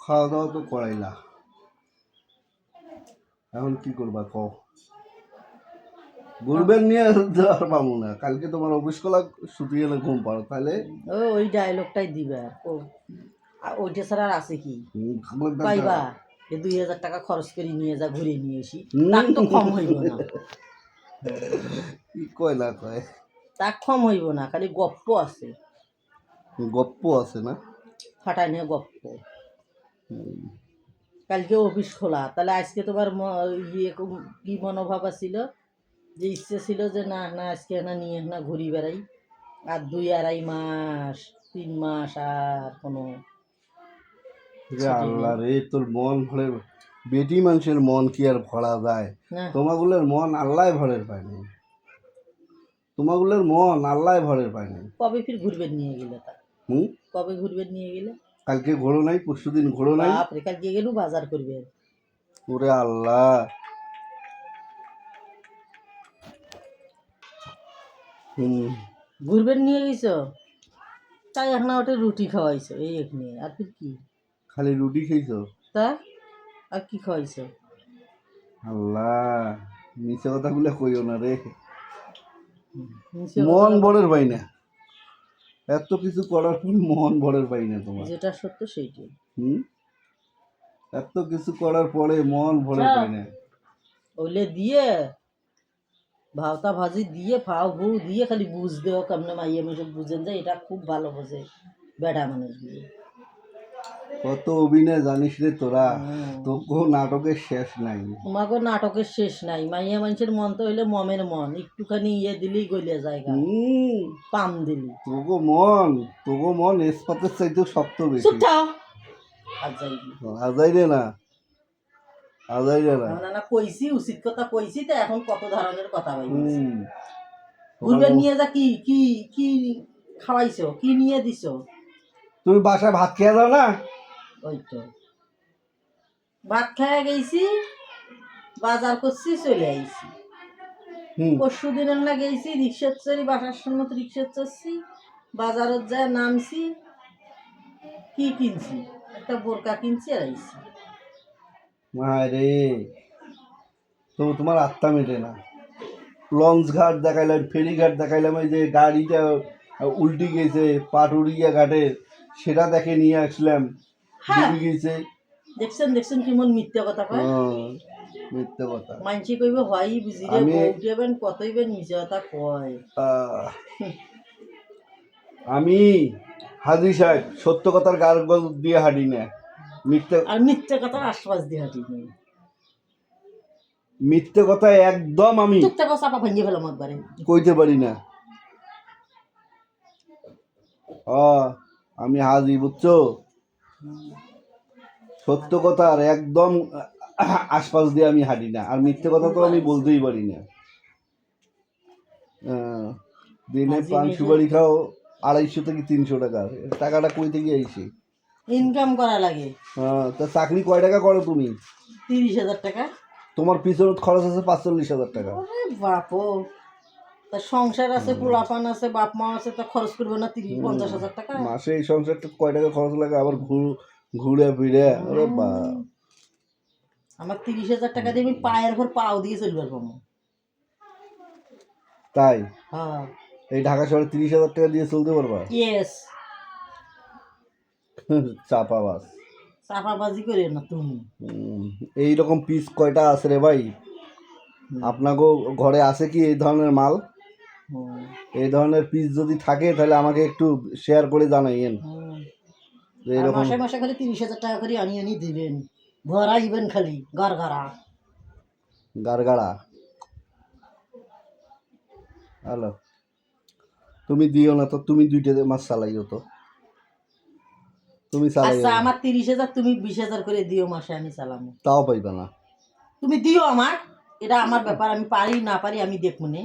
খাওয়া দাওয়া তো করাই না, এখন কি করবা কও? ঘুরবেন নিয়ে আর পাবো না, কালকে তোমার অফিস কলা ছুটি এলে ঘুম পারো তাহলে ওই ডায়লগটাই দিবে ওইটা ছাড়া আর আছে কি পাইবা? 2000 টাকা খরচ করে নিয়ে যা ঘুরে নিয়ে আসি, তার তো কম হইব না। কি কয় না কয়, তার কম হইব না, খালি গপ্প আছে, গপ্প আছে না, ফাটাই নিয়ে গপ্প। কালকে অফিস খোলা, তাহলে আজকে তোমার কি মনোভাব ছিল, যে ইচ্ছে ছিল যে না না আজকে না নিয়ে না ঘুরি বেড়াই, আর 2-2.5 মাস 3 মাস আর কোনো আল্লাহ রে, তোর মন ভরে, বেটি মানুষের মন কি আর ভরা যায়? তোমাগুলোর মন আল্লাহ ভরের পায়নি, তোমাগুলোর মন আল্লাহ ভরের পায়নি। কবে ফির ঘুরবেন নিয়ে গেলে তা? কবে ঘুরবেন নিয়ে গেলে? কালকে ঘোরো নাই, পরশু দিন ঘোরো নাই? বাপরে, কালকে গেলু বাজার করবে। ওরে আল্লাহ, ঘুরবেন নিয়ে গেছো তাই এখন ওটা রুটি খাওয়াইছো, এই এখানে আর ফির কি? খালি রুটি খেয়েছো? তা আর কি খাওয়াইছো? আল্লাহ, মিছে কথাগুলো কইও না রে, মন ভরের পাই না, এত কিছু করার পর মন ভরের পাই না তোমার। যেটা সত্য সেইটাই। এত কিছু করার পরে মন ভরের পাই না। ওলে দিয়ে ভাওতা ভাজি দিয়ে ফাও বউ দিয়ে খালি বুঝ দেও কেমনে মাইয়ে মেয়ে বুঝেন যে এটা খুব ভালো বোঝে বেড়া মানুষ দিয়ে। কত অভিনয় জানিস রে তোরা, তোকে নাটকের শেষ নাই। তোমাকে নাটকের শেষ নাই, মাইয়া মানুষের মন তো হইলে মমের মন, একটুখানি দিলেই গলিয়া জায়গা, পাম দিলি। তোগো মন এসপাতের চাইতে শক্ত বেশি। আজাই রে না, আজাই রে না, না কইছি উচিত কথা কইছি, তো এখন কত ধরনের কথা বলছি। ঘুরবে নিয়ে যা কি কি কি খাওয়াইছো, কি নিয়ে দিছো? তুমি বাসায় ভাত খেয়ে দাও না? ওই তো ভাত খেয়ে গেছি, বাজার করছি, চলে আইছি। পরশু দিনের না গেছি রিক্সার চড়ি, বাসার সামনে রিক্সার চড়ছি, বাজারত যায় নামছি, কি কিনছি? একটা বোরকা কিনছি আর আইছি। মারে, তো তোমার আত্মা মেটে না। লঞ্চ ঘাট দেখাইলাম, ফেরি ঘাট দেখাইলাম, ওই যে গাড়িটা উল্টি গেছে পাটুরিয়া ঘাটে, সেটা দেখে নিয়ে আসলাম। গেছে দেখছেন কেমন মিথ্যা কথা কয়, মিথ্যা কথা। মানসি কইবে হয় বুঝি রে, বউটিবেন কতইবেন মিথ্যা কথা কয়। আমি হাজি সাহেব সত্য কথার গাল দিয়ে হাঁটি না, মিথ্যা কথার আশ্বাস দিয়ে হাঁটি না, মিথ্যে কথা একদম আমি চাপা ভাঙিয়ে ফেলাম একবারে, কইতে পারি না। আমি হাজি, বুঝছো? সত্য কথার একদম আশপাশ দিয়ে আমি হাঁটি না, আর মিথ্যে কথা তো আমি বলতেই পারি না। দিনে পান সুপারি খাও 250 থেকে 300 টাকা, টাকাটা কই থেকে আইছি? ইনকাম করা লাগে। তা চাকরি কয় টাকা করো তুমি? 30,000 টাকা। তোমার পিছনে খরচ আছে 45,000 টাকা। বাপো, তা সংসার আছে, পোলাপান আছে, বাপ মা আছে, তা খরচ করবে না 30-50,000 টাকা মাসে? এই সংসারটা কয় টাকা খরচ লাগে, আবার ঘুরে ফিরে। আরে বা, আমার 30,000 টাকা দিয়ে আমি পায়ের উপর পাও দিয়ে চলবে পাবো। তাই? হ্যাঁ, এই ঢাকা শহরে 30,000 টাকা দিয়ে চলতে পারবা? ইয়েস। চাপাবাজ, চাপাবাজি করে না তুমি। এইরকম পিস কয়টা আছে রে ভাই? আপনাকে ঘরে আছে কি এই ধরনের মাল? এই ধরনের পিস যদি থাকে তাহলে আমাকে একটু শেয়ার করে জানাইয়েন। মাসে মাসে খালি 30,000 টাকা করে আনি দিবেন, ভরাইবেন খালি গারগারা। হ্যালো, তুমি দিও না তো, তুমি 2টা মাস চালাইও তো, তুমি চালাইও। আচ্ছা, আমার 30,000 তুমি 20,000 করে দিও মাসে, আমি চালামো। তাও পাইবা না। তুমি দিও আমার, এটা আমার ব্যাপার, আমি পারি না পারি আমি দেখবো নে।